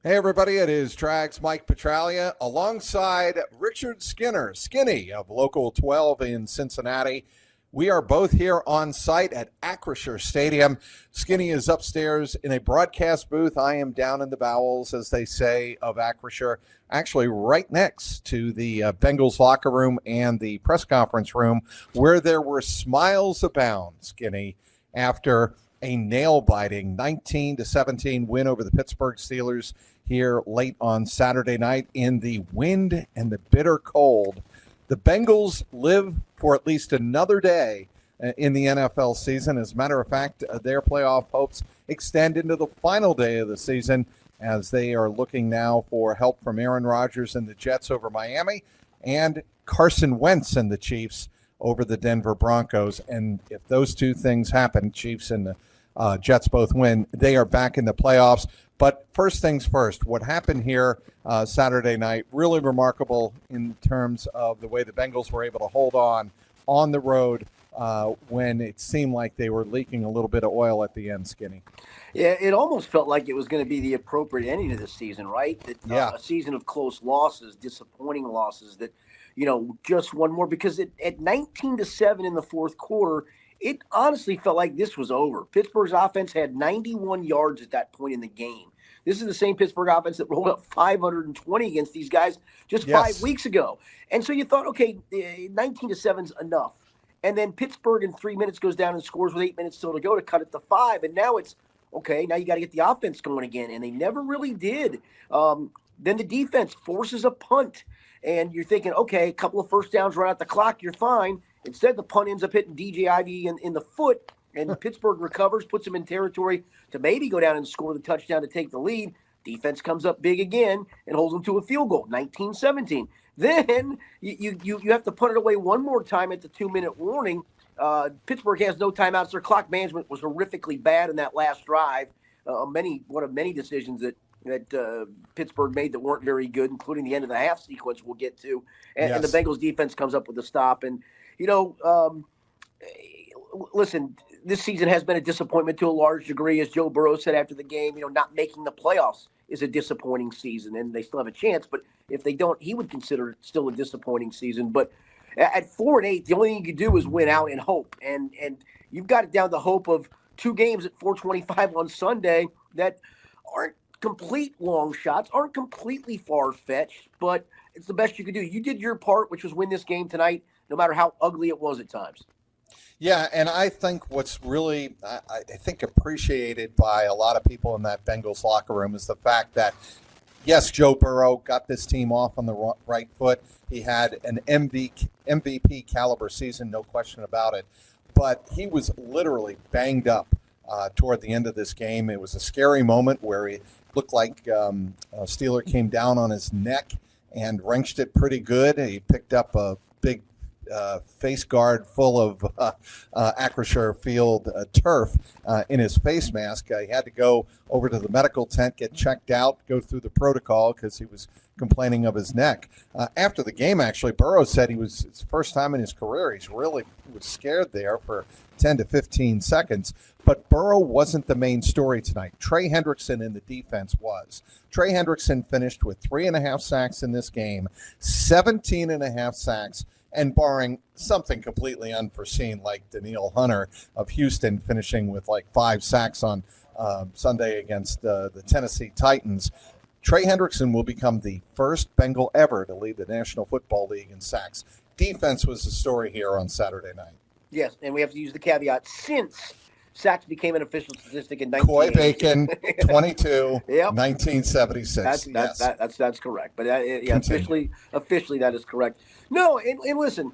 Hey, everybody, it is Trags Mike Petraglia alongside Richard Skinner, Skinny of Local 12 in Cincinnati. We are both here on site at Acrisure Stadium. Skinny is upstairs in a broadcast booth. I am down in the bowels, as they say, of Acrisure, actually right next to the Bengals locker room and the press conference room, where there were smiles abound, Skinny, after a nail-biting 19-17 win over the Pittsburgh Steelers here late on Saturday night in the wind and the bitter cold. The Bengals live for at least another day in the NFL season. As a matter of fact, their playoff hopes extend into the final day of the season as they are looking now for help from Aaron Rodgers and the Jets over Miami and Carson Wentz and the Chiefs over the Denver Broncos. And if those two things happen, Chiefs and the Jets both win, they are back in the playoffs. But first things first, what happened here Saturday night, really remarkable in terms of the way the Bengals were able to hold on the road when it seemed like they were leaking a little bit of oil at the end, Skinny. Yeah, it almost felt like it was going to be the appropriate ending to this season, right? That, a season of close losses, disappointing losses that, just one more. Because at 19-7 in the fourth quarter, it honestly felt like this was over. Pittsburgh's offense had 91 yards at that point in the game. This is the same Pittsburgh offense that rolled up 520 against these guys just 5 weeks ago. And so you thought, okay, 19-7's enough. And then Pittsburgh in 3 minutes goes down and scores with 8 minutes still to go to cut it to 5. And now it's, okay, now you got to get the offense going again. And they never really did. Then the defense forces a punt. And you're thinking, okay, a couple of first downs right out the clock, you're fine. Instead, the punt ends up hitting DJ Ivey in the foot, and Pittsburgh recovers, puts him in territory to maybe go down and score the touchdown to take the lead. Defense comes up big again and holds them to a field goal, 19-17. Then you have to punt it away one more time at the 2-minute warning. Pittsburgh has no timeouts. Their clock management was horrifically bad in that last drive. One of many decisions that Pittsburgh made that weren't very good, including the end of the half sequence we'll get to. And the Bengals defense comes up with a stop. And, listen, this season has been a disappointment to a large degree, as Joe Burrow said after the game. Not making the playoffs is a disappointing season, and they still have a chance. But if they don't, he would consider it still a disappointing season. But at 4-8, the only thing you can do is win out and hope. And you've got it down to hope of 2 games at 4:25 on Sunday that aren't complete long shots, aren't completely far-fetched, but it's the best you could do. You did your part, which was win this game tonight, no matter how ugly it was at times. Yeah, and I think what's really, I think, appreciated by a lot of people in that Bengals locker room is the fact that, yes, Joe Burrow got this team off on the right foot. He had an MVP caliber season, no question about it, but he was literally banged up toward the end of this game. It was a scary moment where he looked like a Steeler came down on his neck and wrenched it pretty good. He picked up a big face guard full of Acrisure Field turf in his face mask. He had to go over to the medical tent, get checked out, go through the protocol because he was complaining of his neck. After the game, actually, Burrow said it's the first time in his career he was scared there for 10 to 15 seconds. But Burrow wasn't the main story tonight. Trey Hendrickson in the defense was. Trey Hendrickson finished with 3.5 sacks in this game, 17.5 sacks, and barring something completely unforeseen like Danielle Hunter of Houston finishing with like 5 sacks on Sunday against the Tennessee Titans, Trey Hendrickson will become the first Bengal ever to lead the National Football League in sacks. Defense was the story here on Saturday night. Yes, and we have to use the caveat, since sacks became an official statistic in Coy Bacon, 22, yep. 1976. That's correct. But officially that is correct. No, and listen,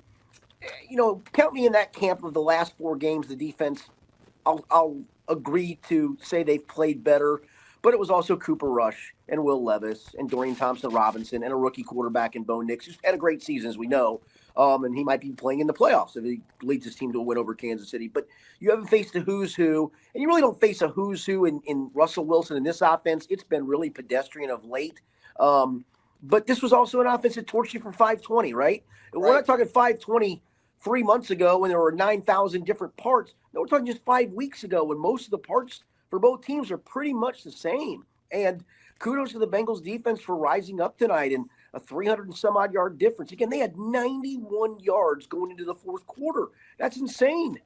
count me in that camp of the last 4 games. The defense, I'll agree to say they've played better, but it was also Cooper Rush and Will Levis and Dorian Thompson-Robinson and a rookie quarterback in Bo Nix, who's had a great season, as we know. And he might be playing in the playoffs if he leads his team to a win over Kansas City. But you haven't faced a who's who, and you really don't face a who's who in Russell Wilson in this offense. It's been really pedestrian of late. But this was also an offense that torched you for 520, right? We're not talking 520 3 months ago when there were 9,000 different parts. No, we're talking just 5 weeks ago when most of the parts for both teams are pretty much the same. And kudos to the Bengals defense for rising up tonight and a 300 and some odd yard difference. Again, they had 91 yards going into the fourth quarter. That's insane.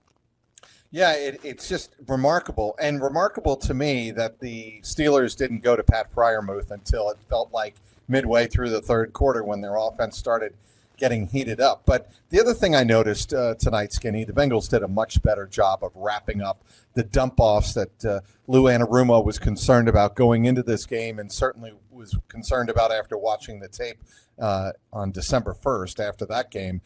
Yeah, it's just remarkable. And remarkable to me that the Steelers didn't go to Pat Fryermuth until it felt like midway through the third quarter when their offense started getting heated up. But the other thing I noticed tonight, Skinny, the Bengals did a much better job of wrapping up the dump-offs that Lou Anarumo was concerned about going into this game and certainly was concerned about after watching the tape on December 1st after that game.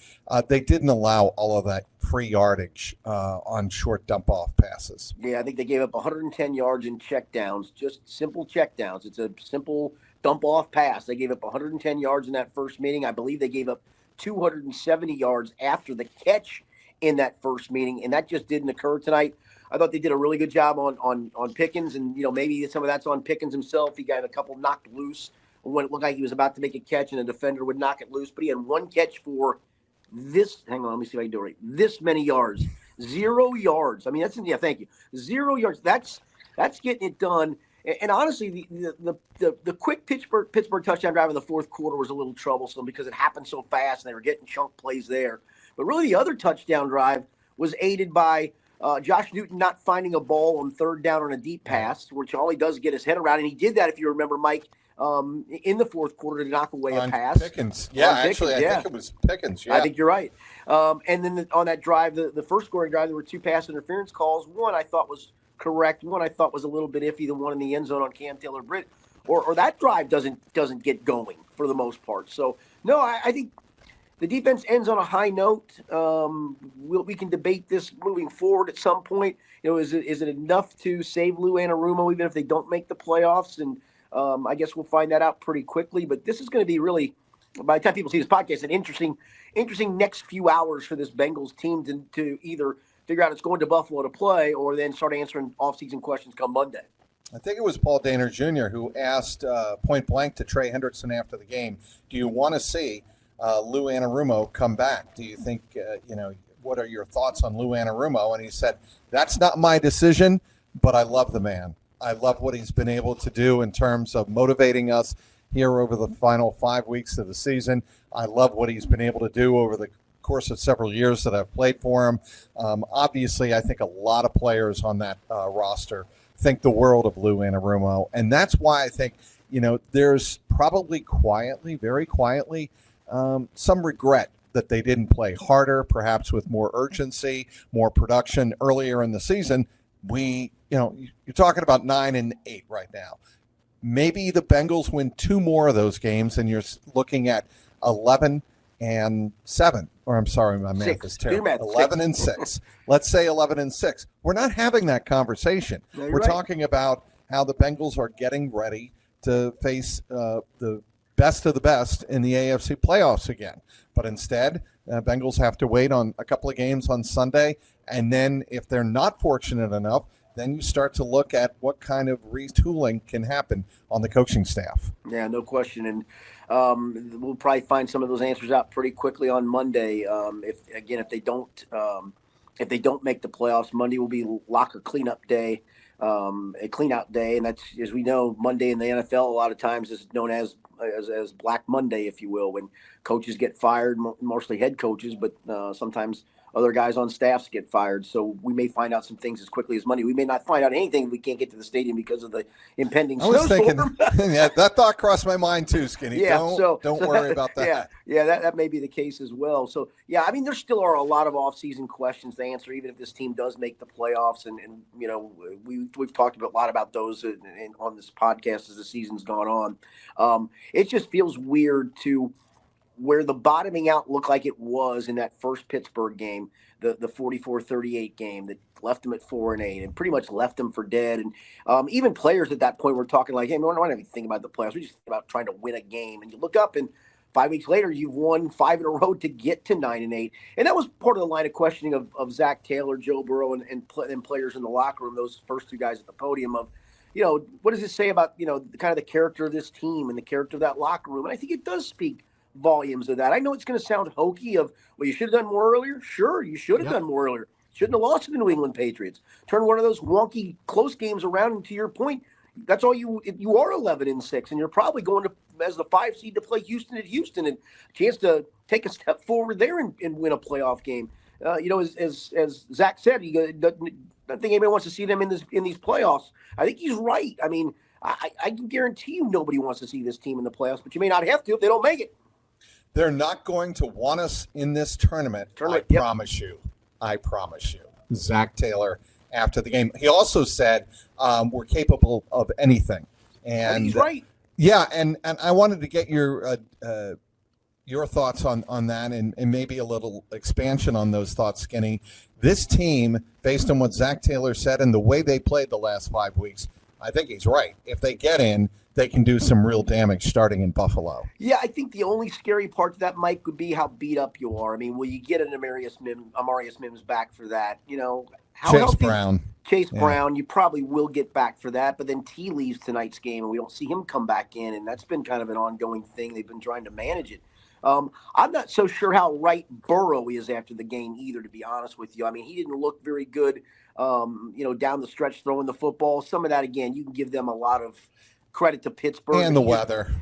They didn't allow all of that free yardage on short dump-off passes. Yeah, I think they gave up 110 yards in checkdowns, just simple checkdowns. It's a simple dump-off pass. They gave up 110 yards in that first meeting. I believe they gave up 270 yards after the catch in that first meeting, and that just didn't occur tonight. I thought they did a really good job on Pickens, and maybe some of that's on Pickens himself. He got a couple knocked loose when it looked like he was about to make a catch, and a defender would knock it loose. But he had one catch for this. Hang on, let me see if I can do it right. This many yards, 0 yards. I mean, thank you. 0 yards. That's getting it done. And honestly, the quick Pittsburgh touchdown drive in the fourth quarter was a little troublesome because it happened so fast and they were getting chunk plays there. But really, the other touchdown drive was aided by Josh Newton not finding a ball on third down on a deep pass, which all he does is get his head around. And he did that, if you remember, Mike, in the fourth quarter to knock away a pass. Pickens. Yeah, actually, I think it was Pickens. Yeah. I think you're right. And then on that drive, the first scoring drive, there were two pass interference calls. One I thought was correct. One I thought was a little bit iffy. The one in the end zone on Cam Taylor-Britt, or that drive doesn't get going for the most part. So no, I think the defense ends on a high note. We can debate this moving forward at some point. Is it enough to save Lou Anarumo even if they don't make the playoffs? And I guess we'll find that out pretty quickly. But this is going to be really, by the time people see this podcast, an interesting next few hours for this Bengals team to either figure out it's going to Buffalo to play or then start answering offseason questions come Monday. I think it was Paul Dehner Jr. who asked point blank to Trey Hendrickson after the game, do you want to see Lou Anarumo come back? Do you think, what are your thoughts on Lou Anarumo? And he said, that's not my decision, but I love the man. I love what he's been able to do in terms of motivating us here over the final 5 weeks of the season. I love what he's been able to do over the course of several years that I've played for him. Obviously, I think a lot of players on that roster think the world of Lou Anarumo. And that's why I think, there's probably quietly, very quietly, some regret that they didn't play harder, perhaps with more urgency, more production earlier in the season. You're talking about 9-8 right now. Maybe the Bengals win two more of those games and you're looking at 11-7, or I'm sorry, my math is terrible. 11-6. Let's say 11-6. We're not having that conversation. No, We're right. talking about how the Bengals are getting ready to face the best of the best in the AFC playoffs again. But instead, Bengals have to wait on a couple of games on Sunday, and then if they're not fortunate enough, then you start to look at what kind of retooling can happen on the coaching staff. Yeah, no question. And we'll probably find some of those answers out pretty quickly on Monday. If they don't make the playoffs, Monday will be locker cleanup day, a clean-out day, and that's, as we know, Monday in the NFL a lot of times is known as Black Monday, if you will, when coaches get fired, mostly head coaches, but sometimes other guys on staffs get fired. So we may find out some things as quickly as Monday. We may not find out anything if we can't get to the stadium because of the impending snowstorm. Yeah, that thought crossed my mind too, Skinny. Yeah, don't worry about that. Yeah, that may be the case as well. So, yeah, I mean, there still are a lot of off-season questions to answer, even if this team does make the playoffs. And we've talked a lot about those on this podcast as the season's gone on. It just feels weird to where the bottoming out looked like it was in that first Pittsburgh game, the 44-38 game that left them at 4-8 and pretty much left them for dead. And even players at that point were talking like, hey, we're not even thinking about the playoffs. We just think about trying to win a game. And you look up and 5 weeks later, you've won 5 in a row to get to 9-8. And that was part of the line of questioning of Zach Taylor, Joe Burrow, and players in the locker room, those first two guys at the podium of, what does this say about, kind of the character of this team and the character of that locker room? And I think it does speak volumes of that. I know it's going to sound hokey of, well, you should have done more earlier. Sure, you should have done more earlier. Shouldn't have lost to the New England Patriots. Turn one of those wonky close games around, and to your point, That's all you are 11-6, and you're probably going to as the 5 seed to play Houston at Houston, and a chance to take a step forward there and win a playoff game. As Zach said, I don't think anybody wants to see them in these playoffs. I think he's right. I mean, I can guarantee you nobody wants to see this team in the playoffs, but you may not have to if they don't make it. They're not going to want us in this tournament. I promise you. I promise you. Zach Taylor after the game. He also said we're capable of anything. And he's right. Yeah, and I wanted to get your thoughts on that and maybe a little expansion on those thoughts, Skinny. This team, based on what Zach Taylor said and the way they played the last 5 weeks, I think he's right. If they get in, they can do some real damage starting in Buffalo. Yeah, I think the only scary part to that, Mike, would be how beat up you are. I mean, will you get an Amarius Mims back for that? Chase Brown, you probably will get back for that, but then T leaves tonight's game, and we don't see him come back in, and that's been kind of an ongoing thing. They've been trying to manage it. I'm not so sure how right Burrow is after the game either, to be honest with you. I mean, he didn't look very good, down the stretch throwing the football. Some of that, again, you can give them a lot of credit to Pittsburgh. And the weather.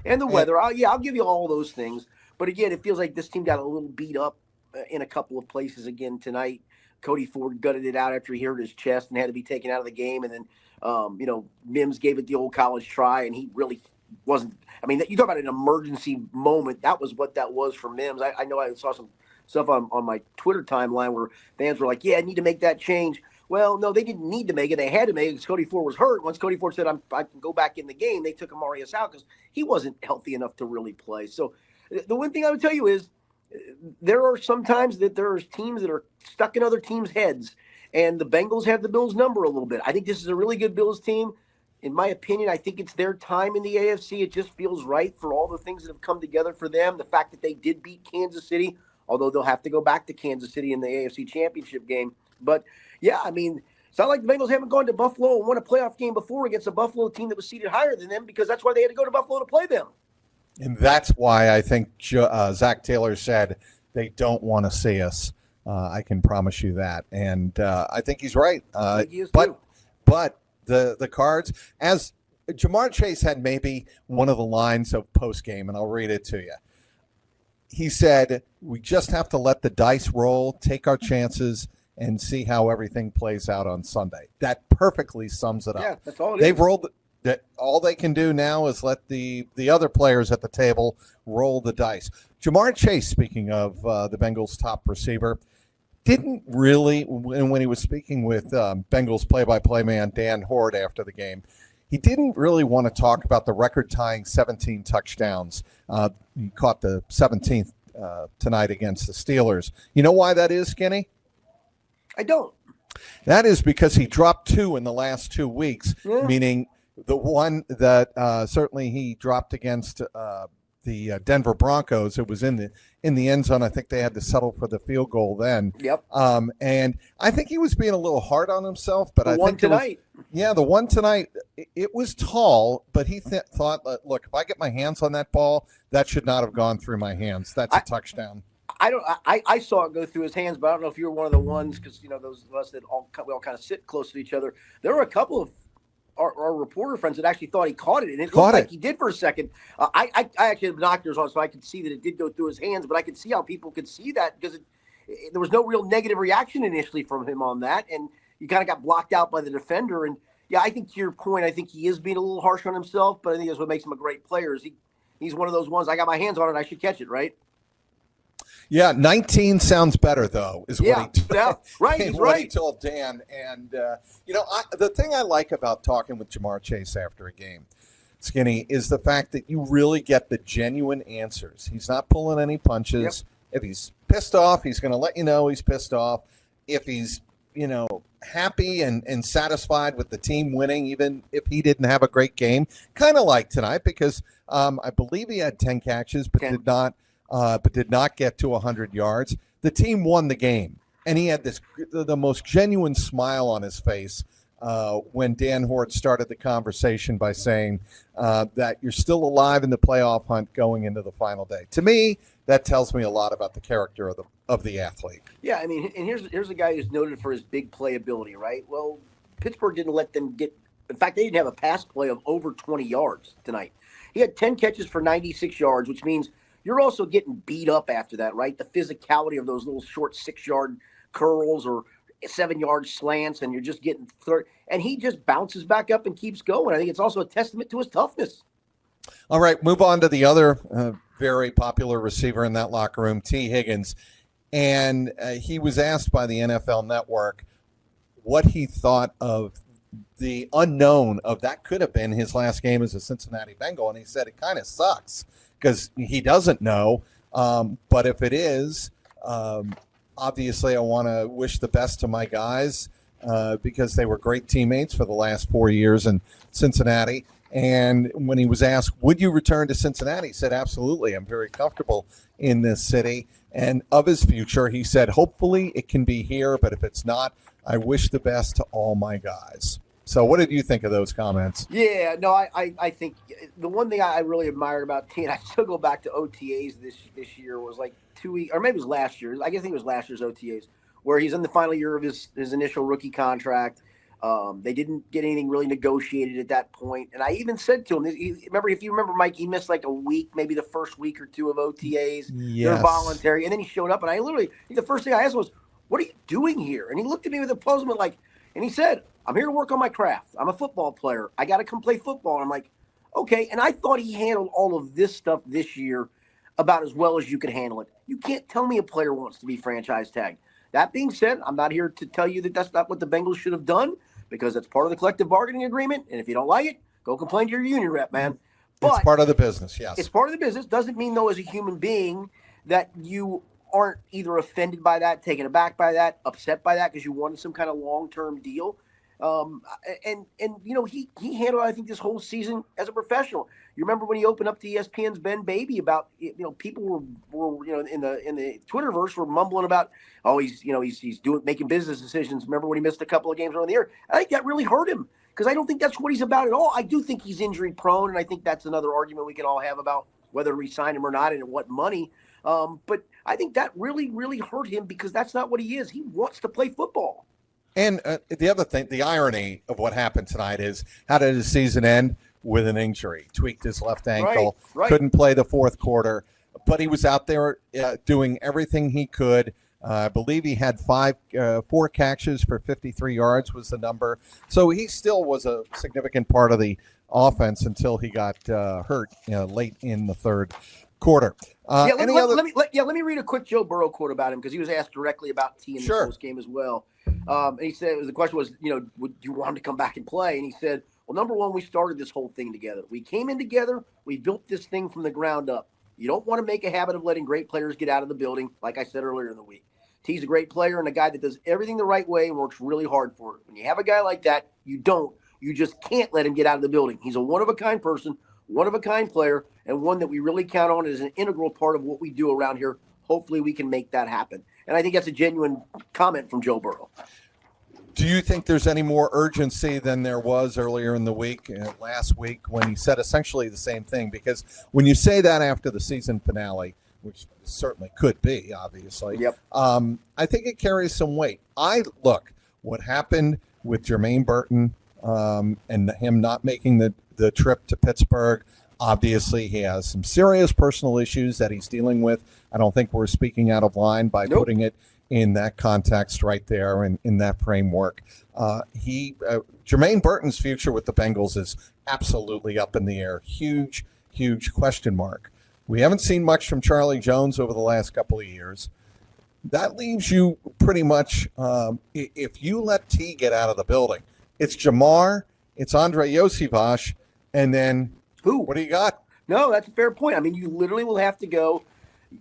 I'll give you all those things. But, again, it feels like this team got a little beat up in a couple of places again tonight. Cody Ford gutted it out after he hurt his chest and had to be taken out of the game. And then, Mims gave it the old college try, and he really wasn't. I mean, you talk about an emergency moment. That was what that was for Mims. I know I saw some stuff on my Twitter timeline where fans were like, yeah, I need to make that change. Well, no, they didn't need to make it. They had to make it because Cody Ford was hurt. Once Cody Ford said, I can go back in the game, they took Amarius out because he wasn't healthy enough to really play. So the one thing I would tell you is there are sometimes that there are teams that are stuck in other teams' heads, and the Bengals have the Bills' number a little bit. I think this is a really good Bills team. In my opinion, I think it's their time in the AFC. It just feels right for all the things that have come together for them. The fact that they did beat Kansas City, although they'll have to go back to Kansas City in the AFC Championship game. But, yeah, I mean, it's not like the Bengals haven't gone to Buffalo and won a playoff game before against a Buffalo team that was seated higher than them because that's why they had to go to Buffalo to play them. And that's why I think Zach Taylor said they don't want to see us. I can promise you that. And I think he's right. I think he is but too. But the Cards, as Jamar Chase had maybe one of the lines of postgame, and I'll read it to you. He said, we just have to let the dice roll, take our chances, and see how everything plays out on Sunday. That perfectly sums it up. Yeah, that's all it They've is. rolled that. All they can do now is let the other players at the table roll the dice. Jamar Chase, speaking of the Bengals' top receiver, didn't really, when he was speaking with Bengals play-by-play man Dan Horde after the game, he didn't really want to talk about the record-tying 17 touchdowns. He caught the 17th tonight against the Steelers. You know why that is, Skinny? I don't. That is because he dropped 2 in the last 2 weeks, meaning the one that certainly he dropped against the Denver Broncos. It was in the end zone. I think they had to settle for the field goal then. Yep. And I think he was being a little hard on himself. But the one tonight. The one tonight, it was tall, but he thought, look, if I get my hands on that ball, that should not have gone through my hands. That's a touchdown. I saw it go through his hands, but I don't know if you were one of the ones because those of us that we all kind of sit close to each other. There were a couple of our reporter friends that actually thought he caught it, and it looked like he did for a second. I actually had binoculars on, so I could see that it did go through his hands, but I could see how people could see that because there was no real negative reaction initially from him on that, and you kind of got blocked out by the defender. And yeah, I think to your point, I think he is being a little harsh on himself, but I think that's what makes him a great player. He's one of those ones. I got my hands on it, I should catch it, right? Yeah, 19 sounds better though. He's right. He told Dan, and the thing I like about talking with Jamar Chase after a game, Skinny, is the fact that you really get the genuine answers. He's not pulling any punches. Yep. If he's pissed off, he's going to let you know he's pissed off. If he's happy and satisfied with the team winning, even if he didn't have a great game, kind of like tonight, because I believe he had 10 catches, but did not get to 100 yards. The team won the game, and he had the most genuine smile on his face when Dan Horde started the conversation by saying that you're still alive in the playoff hunt going into the final day. To me, that tells me a lot about the character of the athlete. Yeah, I mean, and here's a guy who's noted for his big playability, right? Well, Pittsburgh didn't let them get In fact, they didn't have a pass play of over 20 yards tonight. He had 10 catches for 96 yards, which means you're also getting beat up after that, right? The physicality of those little short 6-yard curls or 7-yard slants, and you're just getting third. And he just bounces back up and keeps going. I think it's also a testament to his toughness. All right, move on to the other very popular receiver in that locker room, T. Higgins. And he was asked by the NFL Network what he thought of the unknown of that could have been his last game as a Cincinnati Bengal. And he said it kind of sucks because he doesn't know. But if it is, obviously I want to wish the best to my guys because they were great teammates for the last 4 years in Cincinnati. And when he was asked, would you return to Cincinnati? He said, absolutely. I'm very comfortable in this city. And of his future, he said, hopefully it can be here, but if it's not, I wish the best to all my guys. So what did you think of those comments? Yeah, no, I think the one thing I really admired about T, and I still go back to OTAs this year, was like 2 weeks, or maybe it was last year. I guess it was last year's OTAs, where he's in the final year of his initial rookie contract. They didn't get anything really negotiated at that point. And I even said to him, if you remember, Mike, he missed like a week, maybe the first week or two of OTAs. Yes. They're voluntary. And then he showed up, and the first thing I asked him was, what are you doing here? And he looked at me with a puzzlement, and he said, I'm here to work on my craft. I'm a football player. I got to come play football. And I'm like, okay. And I thought he handled all of this stuff this year about as well as you could handle it. You can't tell me a player wants to be franchise tagged. That being said, I'm not here to tell you that that's not what the Bengals should have done, because it's part of the collective bargaining agreement. And if you don't like it, go complain to your union rep, man. But it's part of the business, yes. It's part of the business. Doesn't mean, though, as a human being, that you aren't either offended by that, taken aback by that, upset by that because you wanted some kind of long-term deal. And he handled, I think, this whole season as a professional. You remember when he opened up to ESPN's Ben Baby about, people were in the Twitterverse were mumbling about, he's making business decisions. Remember when he missed a couple of games around the year? I think that really hurt him because I don't think that's what he's about at all. I do think he's injury prone, and I think that's another argument we can all have about whether to re-sign him or not and at what money. But I think that really, really hurt him because that's not what he is. He wants to play football. And the other thing, the irony of what happened tonight is, how did his season end? With an injury. Tweaked his left ankle, right. Couldn't play the fourth quarter, but he was out there doing everything he could. I believe he had 4 catches for 53 yards was the number. So he still was a significant part of the offense until he got hurt late in the third quarter. Let me read a quick Joe Burrow quote about him because he was asked directly about T in the post game as well. And he said, the question was, would you want him to come back and play? And he said, well, number one, we started this whole thing together. We came in together. We built this thing from the ground up. You don't want to make a habit of letting great players get out of the building, like I said earlier in the week. T's a great player and a guy that does everything the right way and works really hard for it. When you have a guy like that, you just can't let him get out of the building. He's a one-of-a-kind person, one-of-a-kind player, and one that we really count on as an integral part of what we do around here. Hopefully we can make that happen. And I think that's a genuine comment from Joe Burrow. Do you think there's any more urgency than there was earlier in the week, last week, when he said essentially the same thing? Because when you say that after the season finale, which certainly could be, obviously, yep. I think it carries some weight. What happened with Jermaine Burton and him not making the trip to Pittsburgh, obviously he has some serious personal issues that he's dealing with. I don't think we're speaking out of line by putting it in that context right there and in that framework. Jermaine Burton's future with the Bengals is absolutely up in the air. Huge, huge question mark. We haven't seen much from Charlie Jones over the last couple of years. That leaves you pretty much, if you let T get out of the building, it's Jamar, it's Andre Yosivas, and then who? What do you got? No, that's a fair point. I mean, you literally will have to go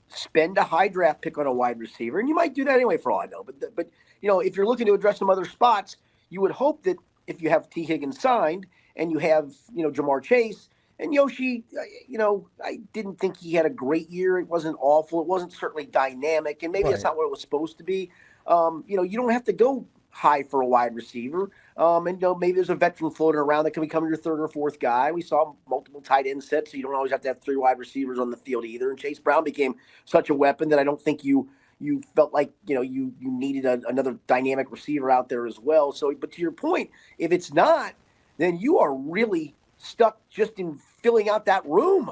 spend a high draft pick on a wide receiver, and you might do that anyway for all I know. But if you're looking to address some other spots, you would hope that if you have T. Higgins signed and you have Jamar Chase and Yoshi, I didn't think he had a great year. It wasn't awful. It wasn't certainly dynamic, and maybe that's not what it was supposed to be. You don't have to go high for a wide receiver. Maybe there's a veteran floating around that can become your third or fourth guy. We saw multiple tight end sets, so you don't always have to have 3 wide receivers on the field either. And Chase Brown became such a weapon that I don't think you felt like, you needed another dynamic receiver out there as well. So, but to your point, if it's not, then you are really stuck just in filling out that room.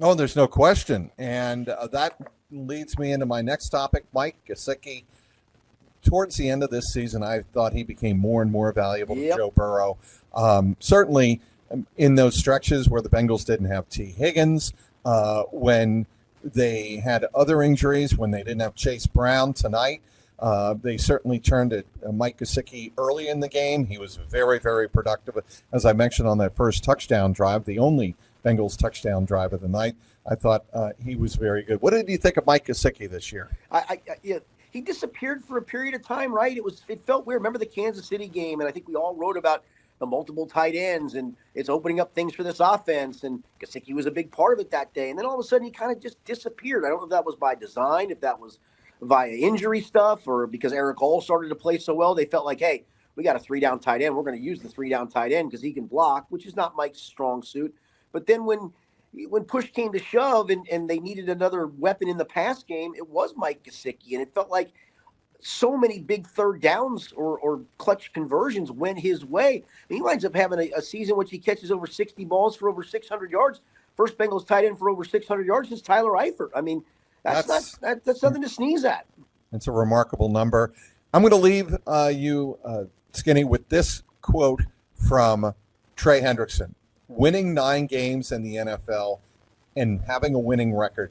Oh, there's no question. And that leads me into my next topic, Mike Gesicki. Towards the end of this season, I thought he became more and more valuable to Joe Burrow. Certainly in those stretches where the Bengals didn't have T. Higgins, when they had other injuries, when they didn't have Chase Brown tonight, they certainly turned to Mike Gesicki early in the game. He was very, very productive. As I mentioned on that first touchdown drive, the only Bengals touchdown drive of the night, I thought he was very good. What did you think of Mike Gesicki this year? He disappeared for a period of time, right? It felt weird. Remember the Kansas City game, and I think we all wrote about the multiple tight ends, and it's opening up things for this offense, and Gesicki was a big part of it that day. And then all of a sudden, he kind of just disappeared. I don't know if that was by design, if that was via injury stuff, or because Eric All started to play so well, they felt like, hey, we got a 3-down tight end. We're going to use the 3-down tight end because he can block, which is not Mike's strong suit. But then when push came to shove and they needed another weapon in the pass game, it was Mike Gesicki. And it felt like so many big third downs or clutch conversions went his way. And he winds up having a season in which he catches over 60 balls for over 600 yards. First Bengals tight end for over 600 yards is Tyler Eifert. I mean, that's something to sneeze at. It's a remarkable number. I'm going to leave you, Skinny, with this quote from Trey Hendrickson. Winning 9 games in the NFL and having a winning record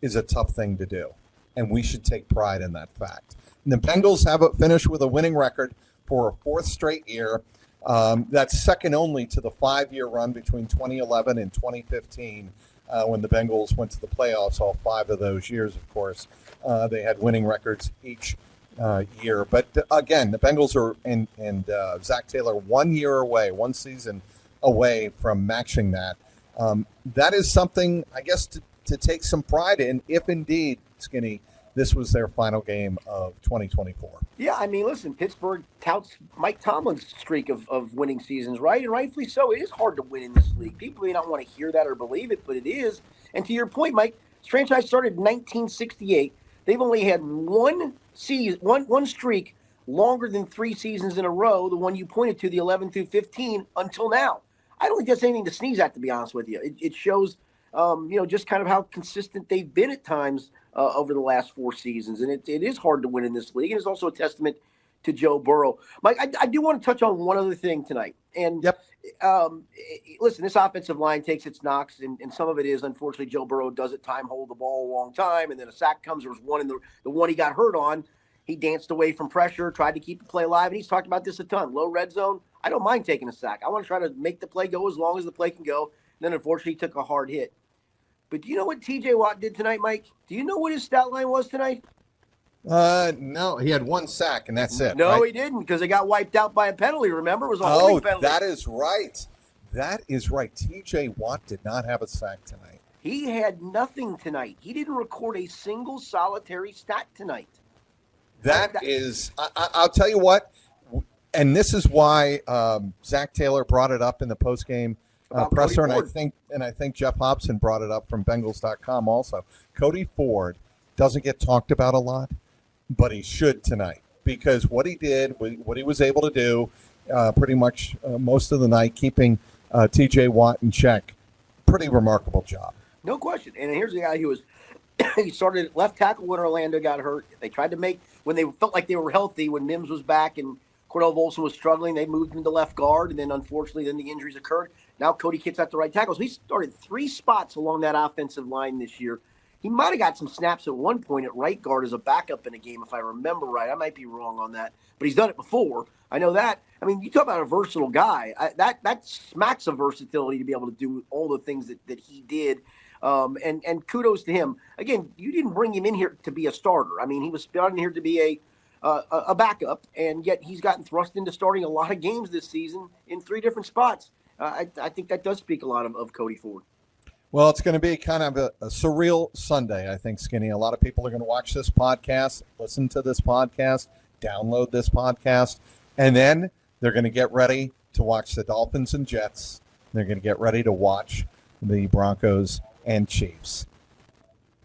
is a tough thing to do, and we should take pride in that fact. And the Bengals have finished with a winning record for a 4th straight year. That's second only to the 5-year run between 2011 and 2015 when the Bengals went to the playoffs. All 5 of those years, of course, they had winning records each year. But again, the Bengals are and Zach Taylor 1 year away, 1 season away from matching that. That is something, I guess, to take some pride in, if indeed, Skinny, this was their final game of 2024. Yeah, I mean, listen, Pittsburgh touts Mike Tomlin's streak of winning seasons, right? And rightfully so. It is hard to win in this league. People may not want to hear that or believe it, but it is. And to your point, Mike, this franchise started in 1968. They've only had one streak longer than 3 seasons in a row, the one you pointed to, the 11 through 15, until now. I don't think that's anything to sneeze at, to be honest with you. It shows, just kind of how consistent they've been at times over the last 4 seasons. And it is hard to win in this league. And it's also a testament to Joe Burrow. Mike, I do want to touch on one other thing tonight. And listen, this offensive line takes its knocks, and some of it is, unfortunately, Joe Burrow does at time hold the ball a long time, and then a sack comes. There was one in the one he got hurt on. He danced away from pressure, tried to keep the play alive, and he's talked about this a ton. Low red zone, I don't mind taking a sack. I want to try to make the play go as long as the play can go. And then, unfortunately, he took a hard hit. But do you know what T.J. Watt did tonight, Mike? Do you know what his stat line was tonight? No, he had 1 sack, and that's it. No, right? He didn't, because they got wiped out by a penalty, remember? It was a holding penalty. That is right. That is right. T.J. Watt did not have a sack tonight. He had nothing tonight. He didn't record a single solitary stat tonight. I'll tell you what, and this is why Zach Taylor brought it up in the postgame presser, and I think Jeff Hobson brought it up from Bengals.com also. Cody Ford doesn't get talked about a lot, but he should tonight, because what he did, what he was able to do pretty much most of the night, keeping T.J. Watt in check, pretty remarkable job. No question. And here's the guy who was he started at left tackle when Orlando got hurt. They tried to make, when they felt like they were healthy, when Mims was back and Cordell Volson was struggling, they moved him to left guard, and then unfortunately the injuries occurred. Now Cody Kitt's at the right tackle. So he started 3 spots along that offensive line this year. He might have got some snaps at one point at right guard as a backup in a game, if I remember right. I might be wrong on that, but he's done it before. I know that. I mean, you talk about a versatile guy. That smacks of versatility to be able to do all the things that he did. And kudos to him. Again, you didn't bring him in here to be a starter. I mean, he was brought in here to be a backup, and yet he's gotten thrust into starting a lot of games this season in 3 different spots. I think that does speak a lot of Cody Ford. Well, it's going to be kind of a surreal Sunday, I think, Skinny. A lot of people are going to watch this podcast, listen to this podcast, download this podcast, and then they're going to get ready to watch the Dolphins and Jets. They're going to get ready to watch the Broncos and Chiefs.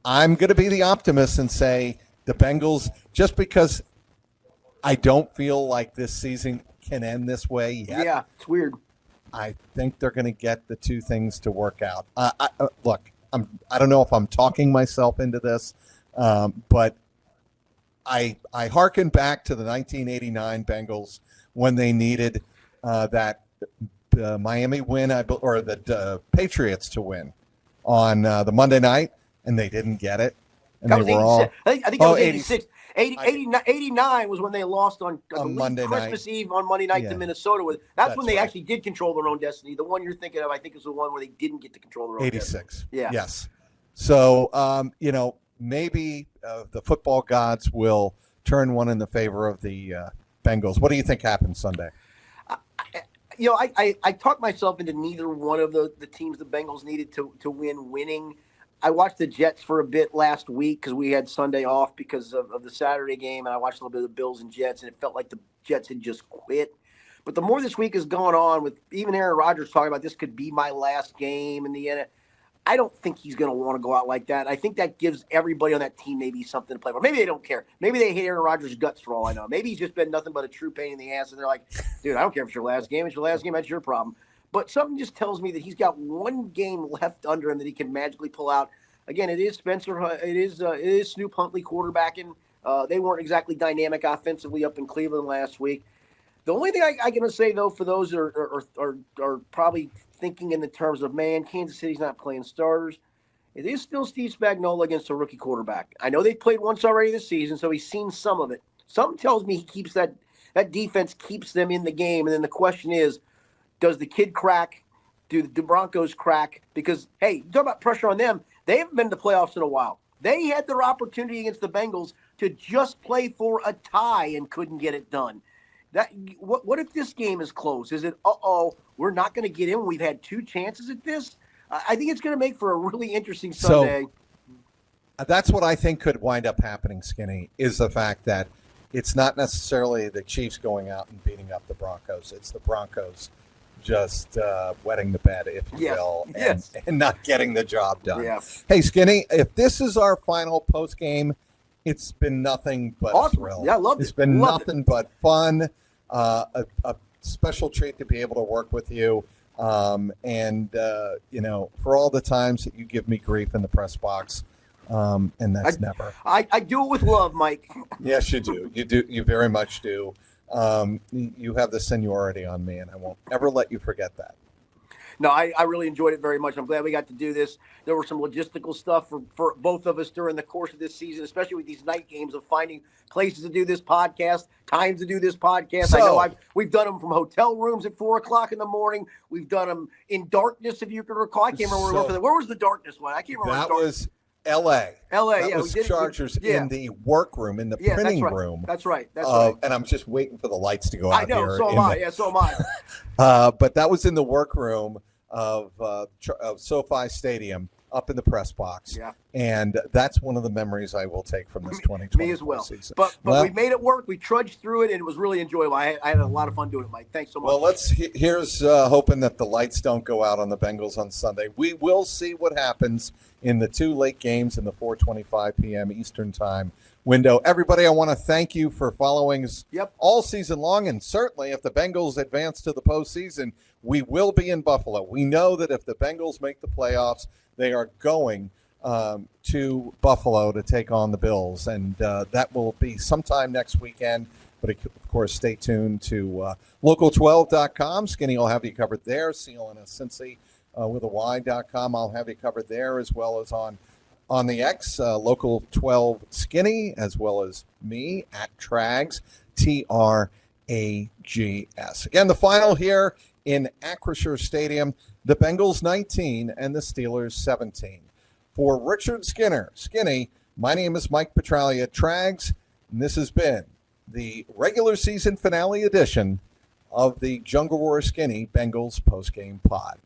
I'm going to be the optimist and say the Bengals, just because I don't feel like this season can end this way yet. Yeah, it's weird. I think they're going to get the two things to work out. Look, I don't know if I'm talking myself into this, but I hearken back to the 1989 Bengals when they needed that Miami win, or the Patriots to win on the Monday night, and they didn't get it. And that they was were all. I think that was 86. 89 was when they lost on Monday Christmas night. Eve on Monday night to Minnesota. That's when they right. actually did control their own destiny. The one you're thinking of, I think, is the one where they didn't get to control their own 86. destiny. Yeah. Yes. So, maybe the football gods will turn one in the favor of the Bengals. What do you think happens Sunday? I talked myself into neither one of the teams the Bengals needed to win winning. I watched the Jets for a bit last week because we had Sunday off because of the Saturday game, and I watched a little bit of the Bills and Jets, and it felt like the Jets had just quit. But the more this week has gone on, with even Aaron Rodgers talking about this could be my last game in the NFL, I don't think he's going to want to go out like that. I think that gives everybody on that team maybe something to play for. Maybe they don't care. Maybe they hate Aaron Rodgers' guts for all I know. Maybe he's just been nothing but a true pain in the ass, and they're like, dude, I don't care if it's your last game. It's your last game. That's your problem. But something just tells me that he's got one game left under him that he can magically pull out. Again, it is Spencer. It is Snoop Huntley quarterbacking. They weren't exactly dynamic offensively up in Cleveland last week. The only thing I can say, though, for those that are probably thinking in the terms of, man, Kansas City's not playing starters, it is still Steve Spagnuolo against a rookie quarterback. I know they've played once already this season, so he's seen some of it. Something tells me he keeps that defense keeps them in the game. And then the question is, does the kid crack? Do the Broncos crack? Because, hey, you talk about pressure on them. They haven't been to the playoffs in a while. They had their opportunity against the Bengals to just play for a tie and couldn't get it done. What if this game is close? Is it, we're not going to get in when we've had two chances at this? I think it's going to make for a really interesting Sunday. So that's what I think could wind up happening, Skinny, is the fact that it's not necessarily the Chiefs going out and beating up the Broncos. It's the Broncos just wetting the bed, if you will, and not getting the job done. Yeah. Hey, Skinny, if this is our final post game, it's been nothing but a thrill. Yeah, I loved it. It's been nothing but fun. A special treat to be able to work with you. And for all the times that you give me grief in the press box, and that's never. I do it with love, Mike. Yes, you do. You do. You very much do. You have the seniority on me, and I won't ever let you forget that. No, I really enjoyed it very much. I'm glad we got to do this. There were some logistical stuff for both of us during the course of this season, especially with these night games of finding places to do this podcast, times to do this podcast. I know we've done them from hotel rooms at 4 o'clock in the morning. We've done them in darkness, if you can recall. I can't remember where was the darkness one. I can't remember. That was L.A. That was Chargers in the workroom, in the printing room. That's right. That's right. And I'm just waiting for the lights to go out. I know. Here So am I. Yeah, so am I. But that was in the workroom of SoFi Stadium, up in the press box. Yeah. And that's one of the memories I will take from this 2020 Me as well. season. But we made it work. We trudged through it, and it was really enjoyable. I had a lot of fun doing it, Mike. Thanks so much. Well, here's hoping that the lights don't go out on the Bengals on Sunday. We will see what happens in the two late games in the 4:25 p.m. Eastern time window. Everybody, I want to thank you for following us all season long, and certainly if the Bengals advance to the postseason, we will be in Buffalo. We know that if the Bengals make the playoffs, they are going to Buffalo to take on the Bills, and that will be sometime next weekend. But, of course, stay tuned to local12.com. Skinny will have you covered there. CLNS Cincy with a Y.com. I'll have you covered there, as well as on the X, Local 12 Skinny, as well as me at Trags, TRAGS. Again, the final here in Acrisure Stadium, the Bengals 19 and the Steelers 17. For Richard Skinny, my name is Mike Petraglia, Trags, and this has been the regular season finale edition of the Jungle Roar Skinny Bengals postgame pod.